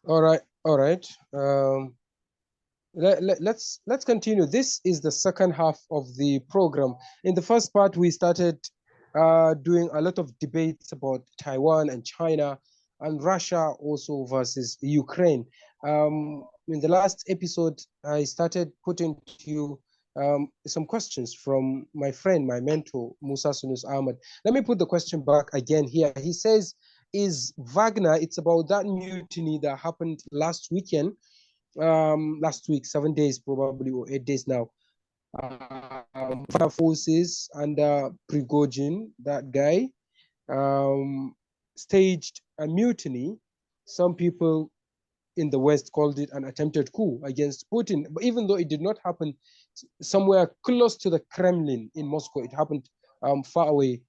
All right, all right. Let's continue. This is the second half of the program. In the first part, we started doing a lot of debates about Taiwan and China and Russia also versus Ukraine. In the last episode, I started putting to you some questions from my friend, my mentor, Musa Sunus Ahmed. Let me put the question back again here. He says, is Wagner, it's about that mutiny that happened last weekend, last week, 7 days probably, or 8 days now. Wagner Forces under Prigozhin, that guy, staged a mutiny. Some people in the West called it an attempted coup against Putin. But even though it did not happen somewhere close to the Kremlin in Moscow, it happened far away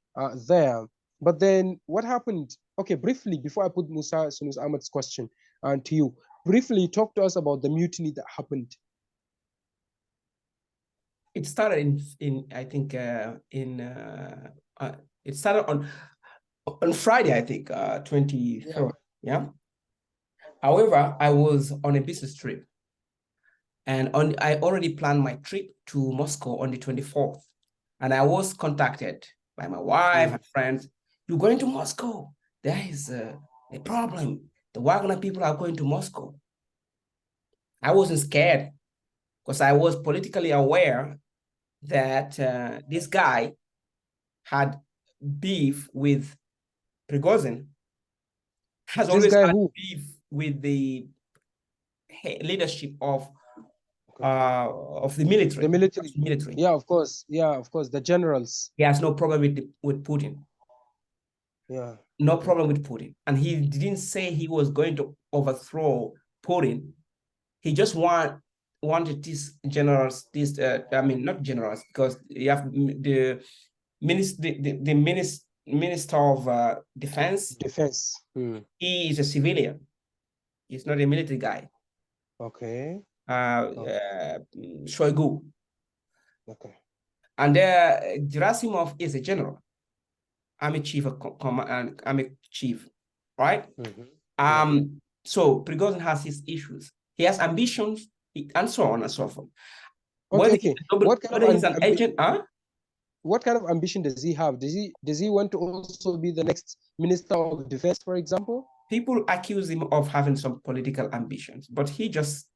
there. But then what happened? Okay, briefly, before I put Musa Sunus Ahmed's question to you, briefly talk to us about the mutiny that happened. It started in I think it started on Friday, I think, 23rd. Yeah. However, I was on a business trip, and I already planned my trip to Moscow on the 24th, and I was contacted by my wife and friends. You're going to Moscow? There is a problem. The Wagner people are going to Moscow. I wasn't scared because I was politically aware that this guy had beef with Prigozhin, has This always guy had who? beef with the leadership of the military. The military. Yeah, of course. Yeah, of course. The generals. He has no problem with Putin. Yeah. No problem with Putin. And he didn't say he was going to overthrow Putin. He just wanted these generals, I mean, not generals, because you have the minister of defense. He is a civilian. He's not a military guy. Okay. Shoigu. Okay. And Gerasimov is a general, army chief of command, army chief, right? So Prigozhin has his issues. He has ambitions, and so on and so forth. Okay. Whether he's an agent, what kind of ambition does he have? Does he want to also be the next minister of defense, for example? People accuse him of having some political ambitions, but he's just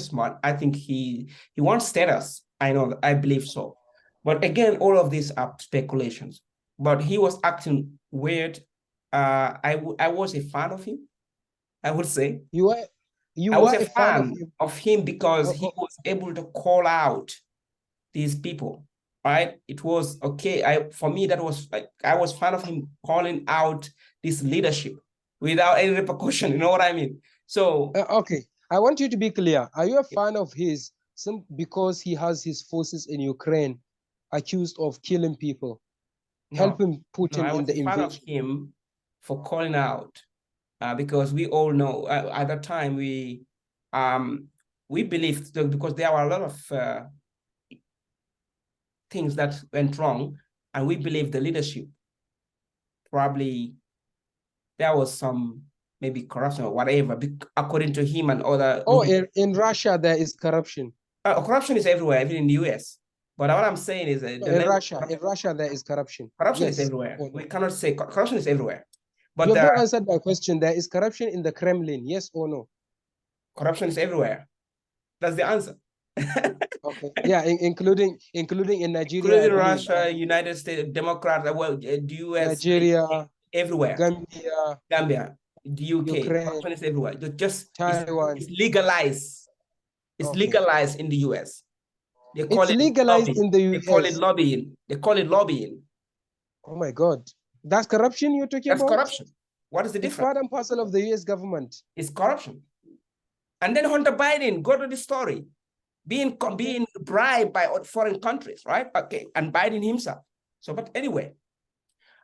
smart. I think he wants status. I believe so. But again, all of these are speculations. But he was acting weird. I was a fan of him, I would say. I was a fan of him because he was able to call out these people, right? It was okay. For me, that was like, I was fan of him calling out this leadership without any repercussion. You know what I mean? So okay, I want you to be clear. Are you a fan of his because he has his forces in Ukraine accused of killing people, helping Putin in the invasion? I was a fan of him for calling out because we all know at that time we believed, because there were a lot of things that went wrong, and we believe the leadership probably there was some maybe corruption or whatever, according to him and other. Oh, in Russia there is corruption. Corruption is everywhere, even in the US. But what I'm saying is that in Russia there is corruption. Corruption is everywhere. We cannot say corruption is everywhere. But you have not answered my question. There is corruption in the Kremlin, yes or no? Corruption is everywhere. That's the answer. Okay. Yeah, including in Nigeria, including Russia, United States, Democrats, the US, Nigeria, everywhere. Gambia, the UK, Ukraine, corruption is everywhere. Just Taiwan. It's legalized. It's legalized in the US. They call it legalized lobbying. In the US. They call it lobbying. They call it lobbying. Oh my God. That's corruption you're talking about? That's corruption. What is the difference? It's part and parcel of the US government. It's corruption. And then Hunter Biden, go to the story. Being bribed by foreign countries, right? Okay, and Biden himself. So, but anyway.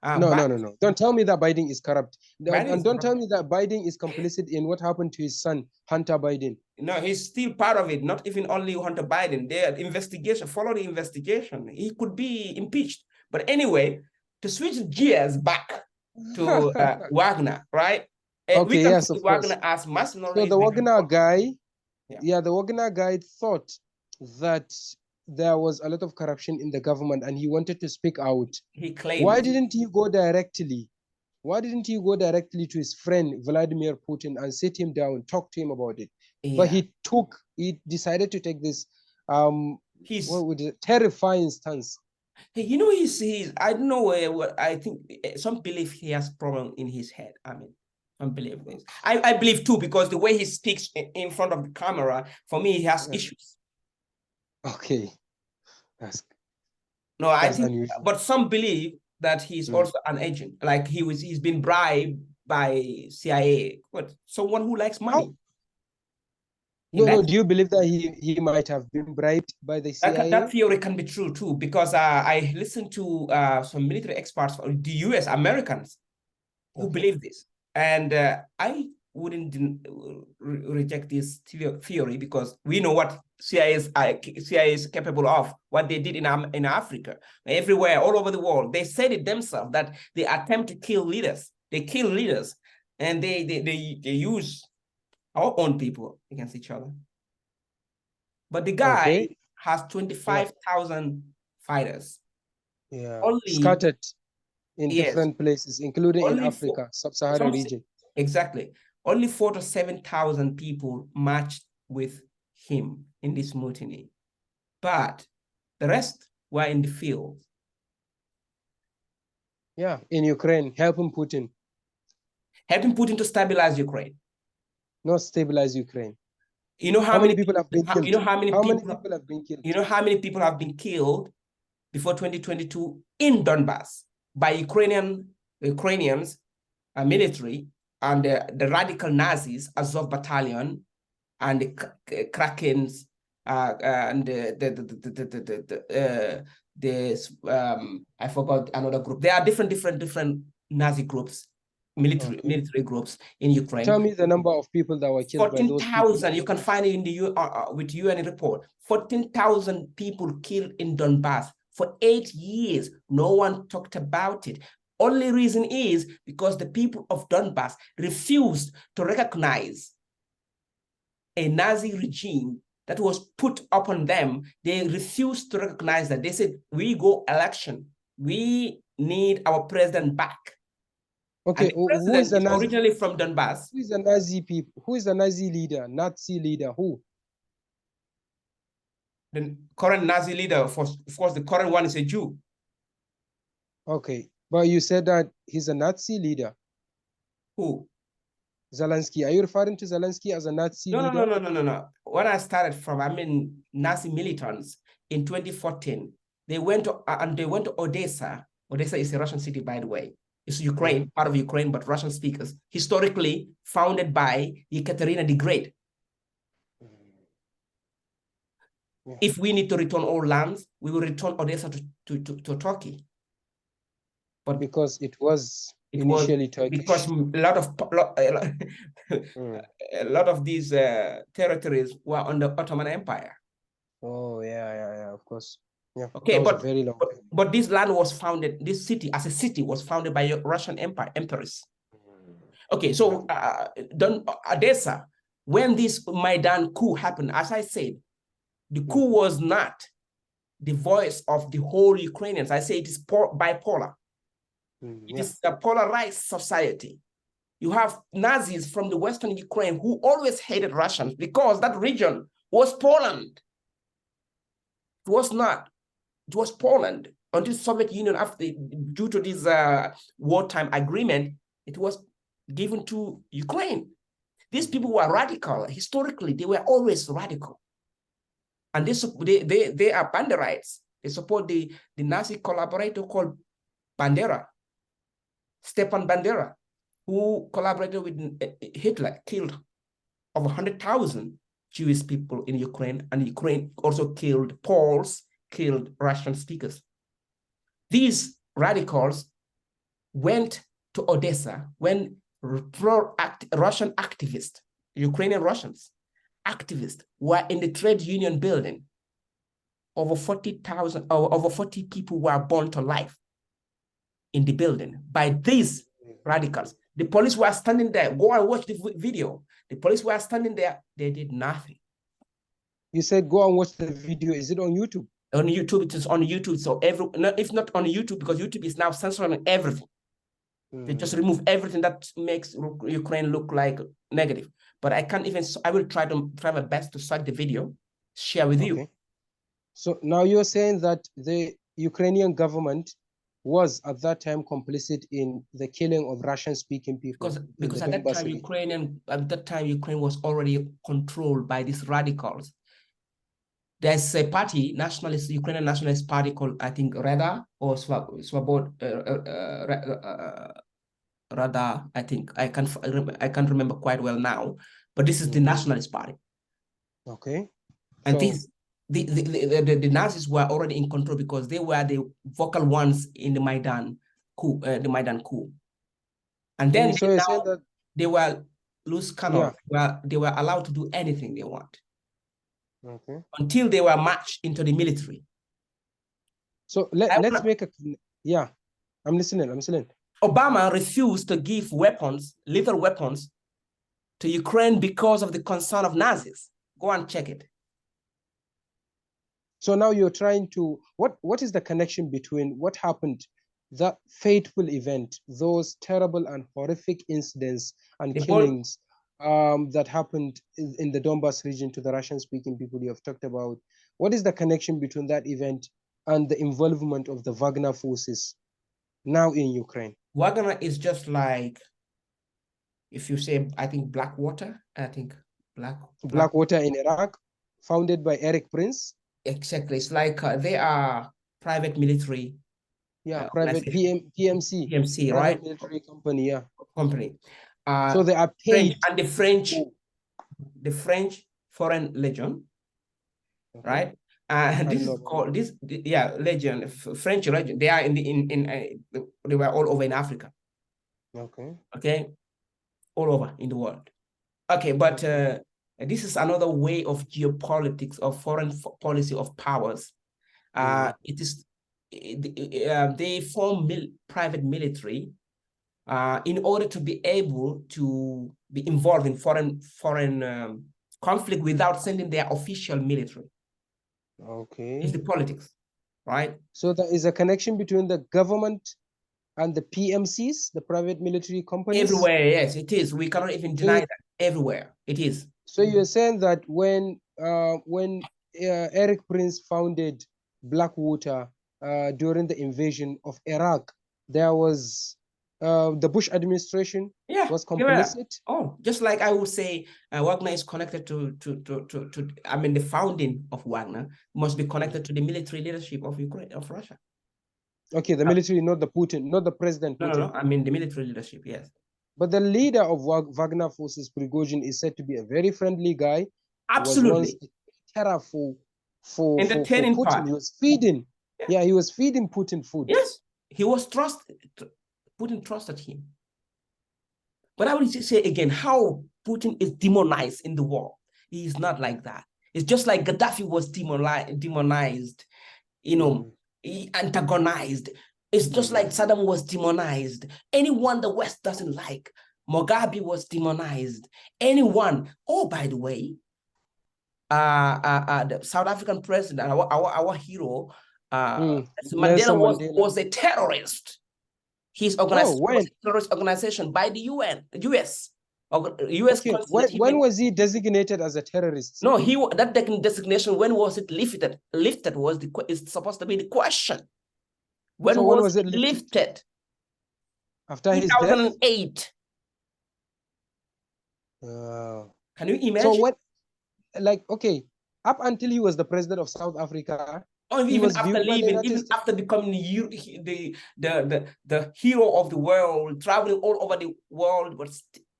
No. Don't tell me that Biden is corrupt. And don't tell me that Biden is complicit in what happened to his son, Hunter Biden. No, he's still part of it. Not even only Hunter Biden. Their investigation, follow the investigation. He could be impeached. But anyway, to switch gears back to Wagner, right? Okay, We can yes, see of course. Wagner as So mercenaries. the Wagner guy, Yeah. the Wagner guy thought that there was a lot of corruption in the government and he wanted to speak out. He Why claimed. didn't he go directly? Why didn't he go directly to his friend Vladimir Putin and sit him down, talk to him about it? But Yeah. he decided to take this He's what would it, terrifying stance. you know, he's I don't know what I think some believe he has problem in his head. I mean, some believe this. I believe too, because the way he speaks in front of the camera, for me, he has issues. Okay, that's No, I that's think, unusual. but some believe that he's also an agent, like he's been bribed by CIA, but someone who likes money. No, do you believe that he might have been bribed by the CIA? That theory can be true too, because I listened to some military experts, the US Americans, who believe this. And I wouldn't reject this theory, because we know what CIA is capable of, what they did in Africa, everywhere, all over the world. They said it themselves that they attempt to kill leaders. They kill leaders, and they use our own people against each other. But the guy has 25,000 fighters. Yeah, Only scattered in different places, including in Africa, sub-Saharan region. Exactly. Only 4,000 to 7,000 people marched with him in this mutiny. But the rest were in the field. Yeah, in Ukraine, helping Putin. Helping Putin to stabilize Ukraine. Not stabilize Ukraine. You know how many people have been killed? You know how many people have been killed? You know how many people have been killed before 2022 in Donbass by Ukrainians, military, and the radical Nazis, Azov Battalion, and the Krakens, and I forgot another group. There are different Nazi groups, military groups in Ukraine. Tell me the number of people that were killed by those people. 14,000. You can find it in the with UN report. 14,000 people killed in Donbass for 8 years. No one talked about it. Only reason is because the people of Donbass refused to recognize a Nazi regime that was put upon them. They refused to recognize that. They said, we go election. We need our president back. Okay, who is the Nazi? Originally from Donbass. Who is the Nazi people? Who is the Nazi leader? Nazi leader? Who? The current Nazi leader, of course, the current one is a Jew. Okay, but you said that he's a Nazi leader. Who? Zelensky. Are you referring to Zelensky as a Nazi leader? No. When I started from, I mean, Nazi militants in 2014, they went to Odessa. Odessa is a Russian city, by the way. It's Ukraine, part of Ukraine, but Russian speakers. Historically founded by Ekaterina the Great. If we need to return all lands, we will return Odessa to Turkey. But because it was initially Turkish. Because a lot of these territories were under Ottoman Empire. Oh yeah, of course. Yeah. Okay, but very long. But this land was founded. This city, as a city, was founded by Russian emperors. Okay, so Odessa, when this Maidan coup happened, as I said, the coup was not the voice of the whole Ukrainians. I say it is bipolar. It is a polarized society. You have Nazis from the Western Ukraine who always hated Russians because that region was Poland. It was not. It was Poland until Soviet Union, due to this wartime agreement, it was given to Ukraine. These people were radical. Historically, they were always radical. And they are Banderites. They support the Nazi collaborator called Bandera, Stepan Bandera, who collaborated with Hitler, killed over 100,000 Jewish people in Ukraine, and Ukraine also killed Poles, killed Russian speakers. These radicals went to Odessa when Russian activists, Ukrainian Russians, activists were in the trade union building. Over 40,000, over 40 people were burned to life in the building by these radicals. The police were standing there. Go and watch the video. The police were standing there. They did nothing. You said go and watch the video. Is it on YouTube? On YouTube, it is on YouTube. So if not on YouTube, because YouTube is now censoring everything. They just remove everything that makes Ukraine look like negative. But I can't even, I will try my best to search the video, share with you. So now you're saying that the Ukrainian government was at that time complicit in the killing of Russian-speaking people. Because at that time, Ukraine was already controlled by these radicals. There's a party, Ukrainian nationalist party called, I think, Rada or Swabod, Rada. I think I can't remember quite well now, but this is the nationalist party. Okay. And the Nazis were already in control because they were the vocal ones in the Maidan coup, And then they were loose cannon. They were allowed to do anything they want. Okay. Until they were marched into the military. So let's make a, I'm listening. Obama refused to give lethal weapons to Ukraine because of the concern of Nazis. Go and check it. So now you're trying to, what is the connection between what happened, that fateful event, those terrible and horrific incidents and killings that happened in the Donbas region to the Russian-speaking people you have talked about? What is the connection between that event and the involvement of the Wagner Forces now in Ukraine? Wagner is just like, if you say, I think Blackwater, Blackwater in Iraq, founded by Eric Prince. Exactly. It's like they are private military. Private PMC. PMC, private right? Military company, Company. So they are paid. And the French Foreign Legion, right? This is called Legion, French Legion. They are they were all over in Africa. Okay, all over in the world. Okay, but this is another way of geopolitics, of foreign policy of powers. It is they form private military in order to be able to be involved in foreign conflict without sending their official military. Okay. It's the politics, right? So there is a connection between the government and the PMCs, the private military companies? Everywhere, yes, it is. We cannot even deny that. Everywhere, it is. So you're saying that when Eric Prince founded Blackwater during the invasion of Iraq, there was the Bush administration was complicit? Just like I would say Wagner is connected to I mean, the founding of Wagner must be connected to the military leadership of Ukraine, of Russia. Okay, the military, not the Putin, not the president Putin. No, I mean the military leadership, yes. But the leader of Wagner Forces, Prigozhin, is said to be a very friendly guy. Absolutely. Was once a terror for Putin. Part. He was feeding. Yeah, he was feeding Putin food. Yes, he was trusted. Putin trusted him. But I will say again, how Putin is demonized in the world. He is not like that. It's just like Gaddafi was demonized, he antagonized. It's just like Saddam was demonized. Anyone the West doesn't like. Mugabe was demonized. Anyone. Oh, by the way, the South African president, our hero, Mandela was a terrorist. His organization was a terrorist organization by the UN, the US. When was he designated as a terrorist? No, that designation, when was it lifted? Lifted is supposed to be the question. When was it lifted? After his 2008. Can you imagine? So what, up until he was the president of South Africa, even after leaving, even after becoming the hero of the world, traveling all over the world, but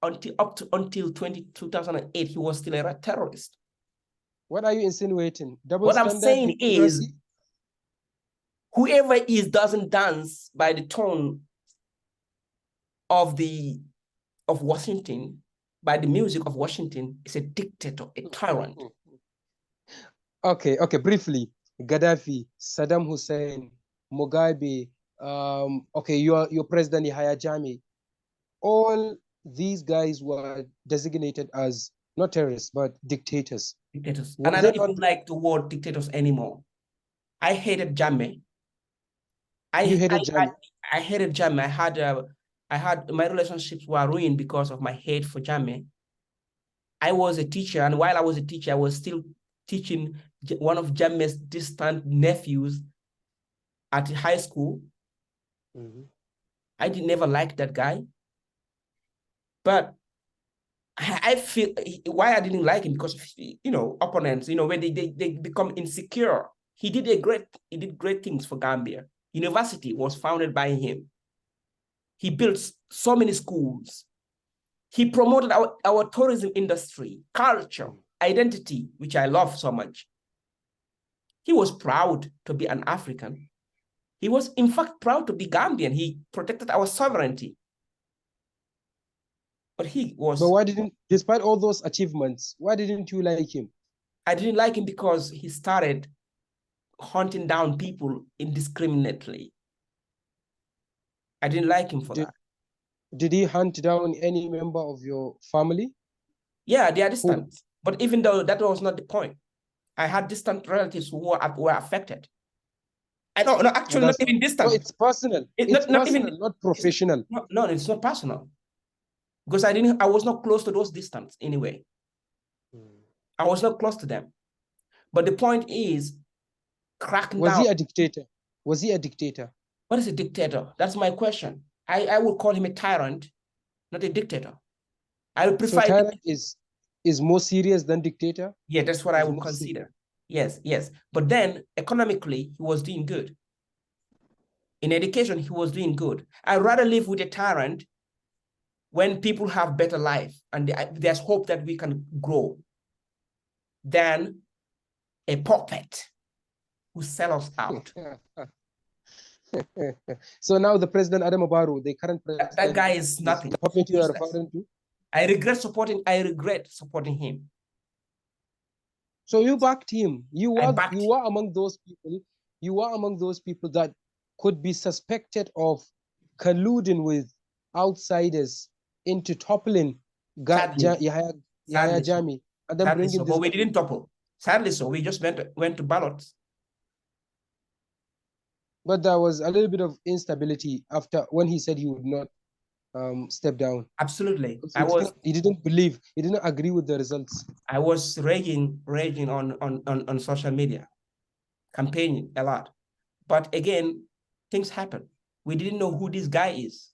until 2008, he was still a terrorist. What are you insinuating? What I'm saying is, whoever doesn't dance by the tone of Washington, by the music of Washington, is a dictator, a tyrant. Okay, briefly. Gaddafi, Saddam Hussein, Mugabe, your president Yahya Jammeh. all these guys were designated as not terrorists, but dictators. Dictators. And I Was don't it not? even like the word dictators anymore. I hated Jammeh. You hated Jammeh. I hated Jammeh. I had my relationships were ruined because of my hate for Jammeh. I was a teacher, and while I was a teacher, I was still teaching one of Jammeh's distant nephews at high school. I did never like that guy. But I feel why I didn't like him, because of, opponents, when they become insecure. He did great things for Gambia. University was founded by him. He built so many schools. He promoted our tourism industry, culture, identity, which I love so much. He was proud to be an African. He was, in fact, proud to be Gambian. He protected our sovereignty. But why didn't, despite all those achievements, why didn't you like him? I didn't like him because he started hunting down people indiscriminately. I didn't like him for that. Did he hunt down any member of your family? Yeah, they are distant. But even though that was not the point, I had distant relatives who were affected. I don't know, actually, not even distant. No, it's personal. It's personal, not professional. No, it's not personal. Because I was not close to those distance anyway. I was not close to them. But the point is, cracking down. Was he a dictator? Was he a dictator? What is a dictator? That's my question. I would call him a tyrant, not a dictator. I would prefer. So tyrant is more serious than dictator? Yeah, that's what I would consider. Yes. But then economically, he was doing good. In education, he was doing good. I'd rather live with a tyrant when people have better life and there's hope that we can grow than a puppet who sells us out. So now the president, Adama Barrow, the current president, that guy is nothing. The puppet you are referring to? I regret supporting him. So you backed him. You were among those people. You were among those people that could be suspected of colluding with outsiders into toppling Yahya Jammeh, and then bringing but we didn't topple. Sadly, so we just went to ballots. But there was a little bit of instability after when he said he would not step down. Absolutely. He didn't believe, he didn't agree with the results. I was raging on social media, campaigning a lot. But again, things happen. We didn't know who this guy is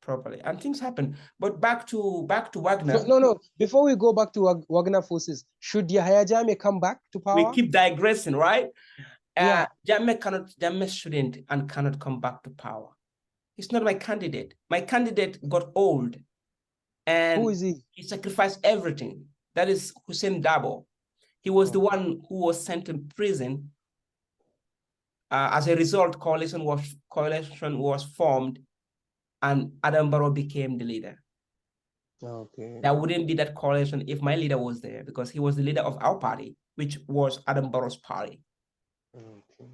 properly, and things happen. But back to Wagner. No. Before we go back to Wagner Forces, should Yahya Jammeh come back to power? We keep digressing, right? Yeah. Jammeh shouldn't and cannot come back to power. He's not my candidate. My candidate got old, and who is he? He sacrificed everything. That is Hussein Dabo. He was the one who was sent to prison. As a result, coalition was formed, and Adam Barrow became the leader. Okay. There wouldn't be that coalition if my leader was there, because he was the leader of our party, which was Adam Barrow's party. Okay.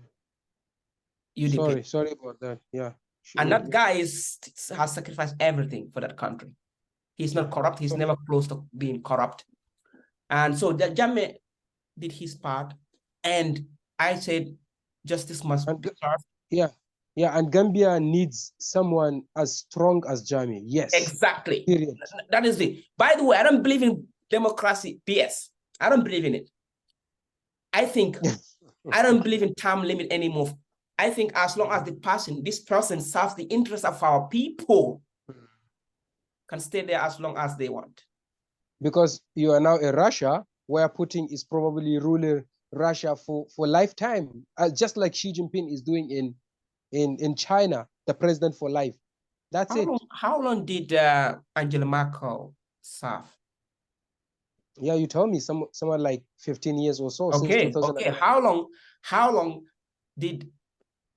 UDP. Sorry about that. Yeah. And that guy has sacrificed everything for that country. He's not corrupt. He's never close to being corrupt. And so Jammeh did his part, and I said, justice must be served. Yeah, and Gambia needs someone as strong as Jammeh. Yes. Exactly. Period. That is it. By the way, I don't believe in democracy. PS. I don't believe in it. I think I don't believe in term limit anymore. I think as long as this person serves the interests of our people, can stay there as long as they want. Because you are now in Russia, where Putin is probably ruling Russia for lifetime, just like Xi Jinping is doing in China, the president for life. That's it. How long did Angela Merkel serve? Yeah, you told me someone like 15 years or so. Okay, since 2000. okay. How long did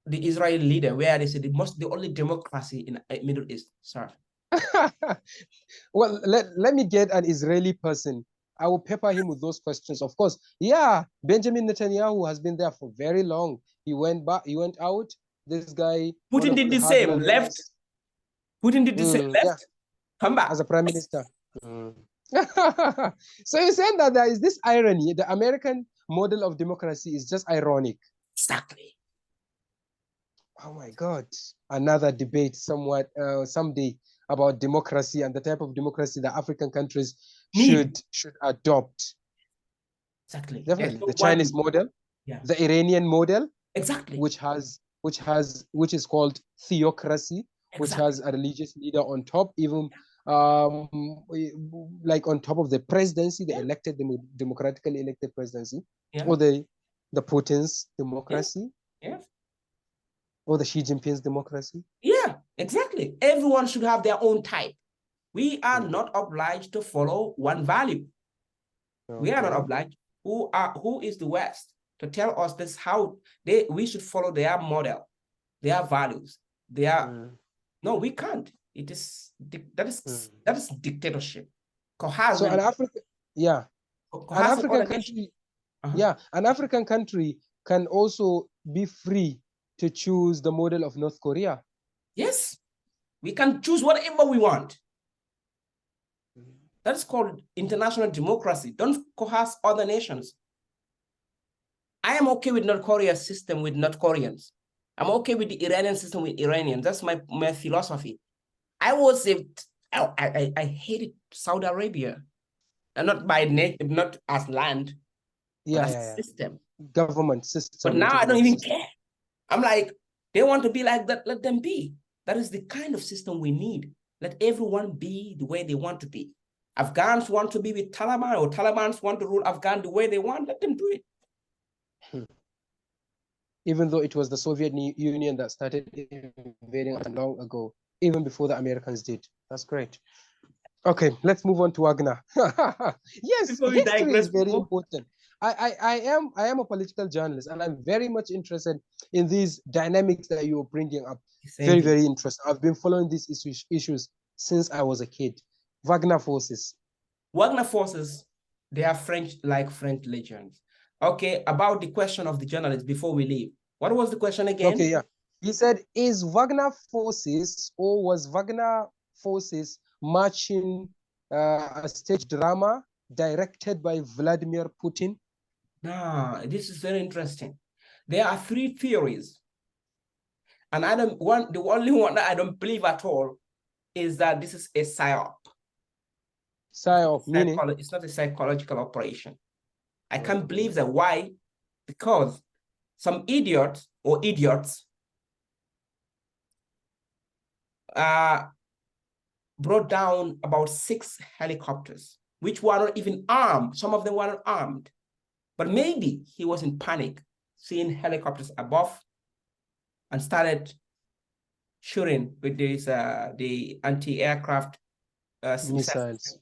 the Israeli leader, where they said the only democracy in the Middle East, serve? Well, let me get an Israeli person. I will pepper him with those questions. Of course, yeah, Benjamin Netanyahu has been there for very long. He went back, he went out. This guy. Putin did the same, left. Putin did the same, left. come back as a prime minister. Mm. So you're saying that there is this irony, the American model of democracy is just ironic. Exactly. Oh my God. Another debate someday about democracy and the type of democracy that African countries should adopt. Exactly. Definitely. No The Chinese model, the Iranian model, exactly, which is called theocracy, which has a religious leader on top, even like on top of the presidency, the elected, democratically elected presidency, or the Putin's democracy, or the Xi Jinping's democracy. Yeah, exactly. Everyone should have their own type. We are not obliged to follow one value. We are not obliged. Who is the West to tell us this how we should follow their model, their values, no, we can't. It is that is dictatorship. So an African, an African country, an African country can also be free to choose the model of North Korea. Yes, we can choose whatever we want. That's called international democracy. Don't coerce other nations. I am okay with North Korea's system with North Koreans. I'm okay with the Iranian system with Iranians. That's my philosophy. I hated Saudi Arabia, and not by nature, not as land, but as system, government system. But now I don't even care. I'm like, they want to be like that. Let them be. That is the kind of system we need. Let everyone be the way they want to be. Afghans want to be with Taliban, or Talibans want to rule Afghan the way they want. Let them do it. Even though it was the Soviet Union that started invading long ago, even before the Americans did. That's great. Okay, let's move on to Wagner. Yes, history is very important. I am a political journalist, and I'm very much interested in these dynamics that you're bringing up. Very, very interesting. I've been following these issues since I was a kid. Wagner Forces. Wagner Forces, they are French legends. Okay, about the question of the journalist before we leave. What was the question again? Okay, yeah. He said, is Wagner Forces, or was Wagner Forces marching a stage drama directed by Vladimir Putin? No, this is very interesting. There are three theories. And the only one that I don't believe at all is that this is a psyop. Psyop, meaning? It's not a psychological operation. I can't believe that. Why? Because some idiots brought down about 6 helicopters, which were not even armed. Some of them were not armed. But maybe he was in panic, seeing helicopters above, and started shooting with this the anti-aircraft missiles.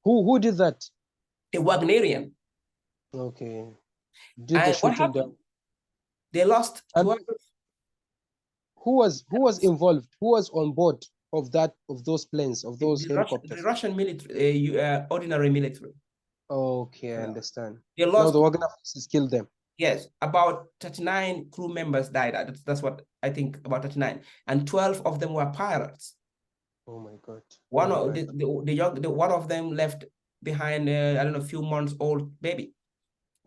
Who did that? A Wagnerian. Okay. Did the shooting down? They lost 12. Who was involved? Who was on board of those planes, of those helicopters? The Russian military, ordinary military. Okay, I understand. They lost. Now the Wagner Forces killed them. Yes, about 39 crew members died. That's what I think, about 39, and 12 of them were pilots. Oh my God! One of them left behind I don't know, a few months old baby.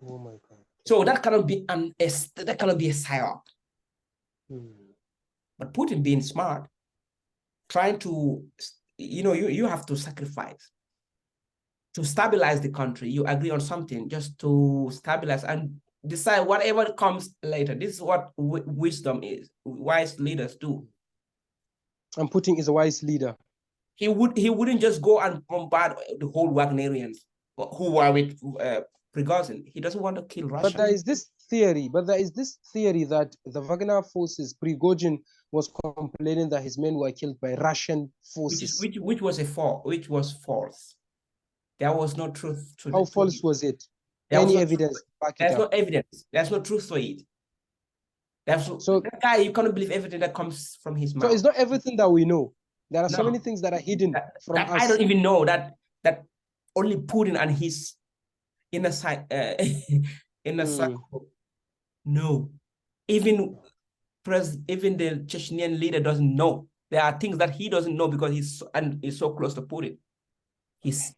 Oh my God! So that cannot be a psyop. But Putin, being smart, trying to, you have to sacrifice to stabilize the country. You agree on something just to stabilize and decide whatever comes later. This is what wisdom is. Wise leaders do. And Putin is a wise leader. He wouldn't just go and bombard the whole Wagnerians who were with Prigozhin. He doesn't want to kill Russia. But there is this theory that the Wagner forces, Prigozhin was complaining that his men were killed by Russian forces. Which was false. There was no truth to it. How false was it? Any evidence? There's no evidence. There's no truth to it. So that guy, you cannot believe everything that comes from his mouth. So it's not everything that we know. There are so many things that are hidden from us. I don't even know that only Putin and his inner circle. No, even the Chechnyan leader doesn't know. There are things that he doesn't know because he's so close to Putin. He's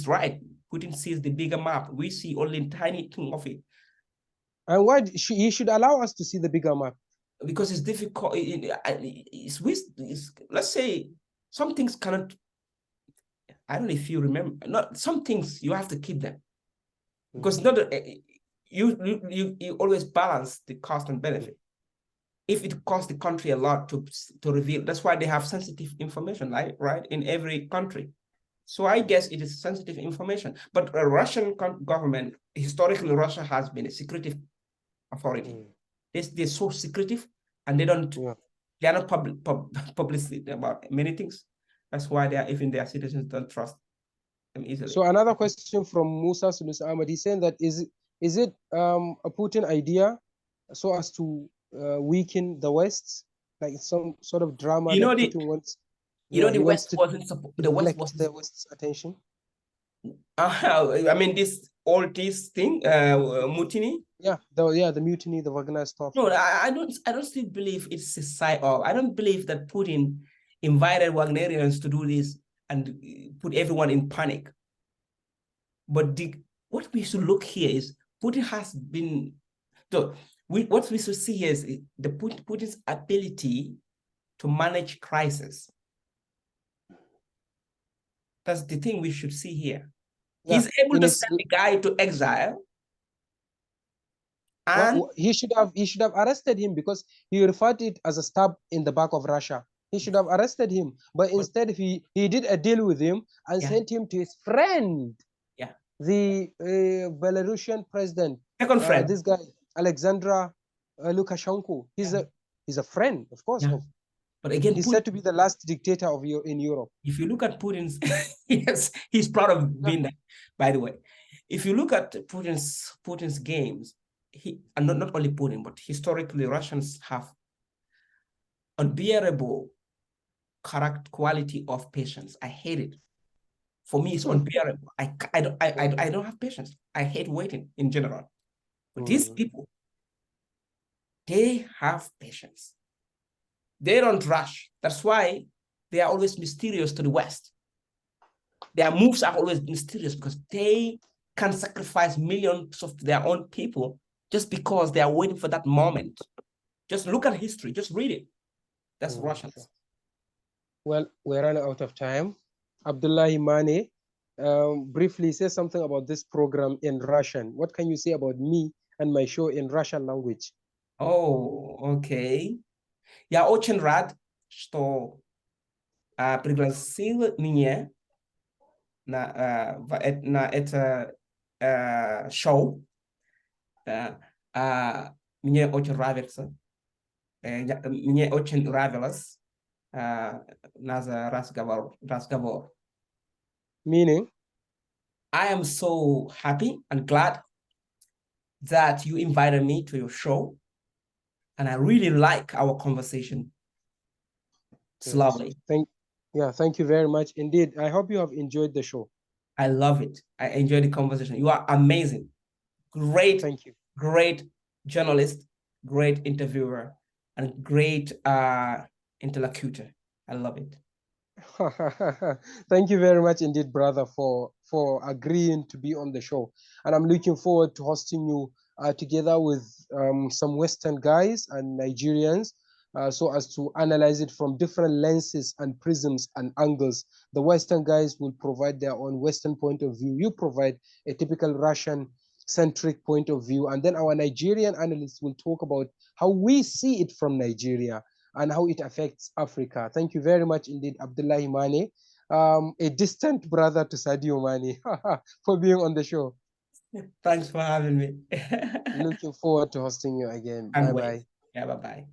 right. Putin sees the bigger map. We see only a tiny thing of it. And why he should allow us to see the bigger map? Because it's difficult. Let's say some things cannot. I don't know if you remember. Not some things you have to keep them because not you always balance the cost and benefit. If it costs the country a lot to reveal, that's why they have sensitive information, right, in every country. So I guess it is sensitive information. But a Russian government, historically, Russia has been a secretive authority. They're so secretive, and they are not publicity about many things. That's why even their citizens don't trust them easily. So another question from Musa Sunus Ahmad. He's saying that is it a Putin idea so as to weaken the West, like some sort of drama that Putin wants? The West wasn't the West's attention. I mean, this thing, mutiny. Yeah, the mutiny, the Wagner stuff. No, I don't still believe it's a psyop. I don't believe that Putin invited Wagnerians to do this and put everyone in panic. But what we should look here is Putin has been. So what we should see here is Putin's ability to manage crisis. That's the thing we should see here. Yeah, he's able to send the guy to exile. And he should have arrested him because he referred it as a stab in the back of Russia. He should have arrested him, but instead he did a deal with him and sent him to his friend. Yeah, the Belarusian president. Second friend. This guy Alexander Lukashenko. He's a friend, of course. Yeah. But again, he's said to be the last dictator in Europe. If you look at Putin's, yes, he's proud of being that. By the way, if you look at Putin's games, and not only Putin, but historically Russians have unbearable quality of patience. I hate it. For me, it's unbearable. I don't have patience. I hate waiting in general. But these people, they have patience. They don't rush. That's why they are always mysterious to the West. Their moves are always mysterious because they can sacrifice millions of their own people just because they are waiting for that moment. Just look at history. Just read it. That's Russians. Well, we're running out of time. Abdullahi Manneh, briefly say something about this program in Russian. What can you say about me and my show in Russian language? Oh, okay. Я очень рад, что пригласил меня на это шоу. Мне очень нравится. Мне очень нравилось наш разговор. Meaning? I am so happy and glad that you invited me to your show. And I really like our conversation. It's lovely. Thank you very much indeed. I hope you have enjoyed the show. I love it. I enjoy the conversation. You are amazing. Great. Thank you. Great journalist, great interviewer, and great interlocutor. I love it. Thank you very much indeed, brother, for agreeing to be on the show. And I'm looking forward to hosting you together with some Western guys and Nigerians so as to analyze it from different lenses and prisms and angles. The Western guys will provide their own Western point of view. You provide a typical Russian-centric point of view. And then our Nigerian analysts will talk about how we see it from Nigeria and how it affects Africa. Thank you very much indeed, Abdullahi Manneh, a distant brother to Sadio Mane, for being on the show. Thanks for having me. Looking forward to hosting you again. Bye-bye. Yeah, bye-bye.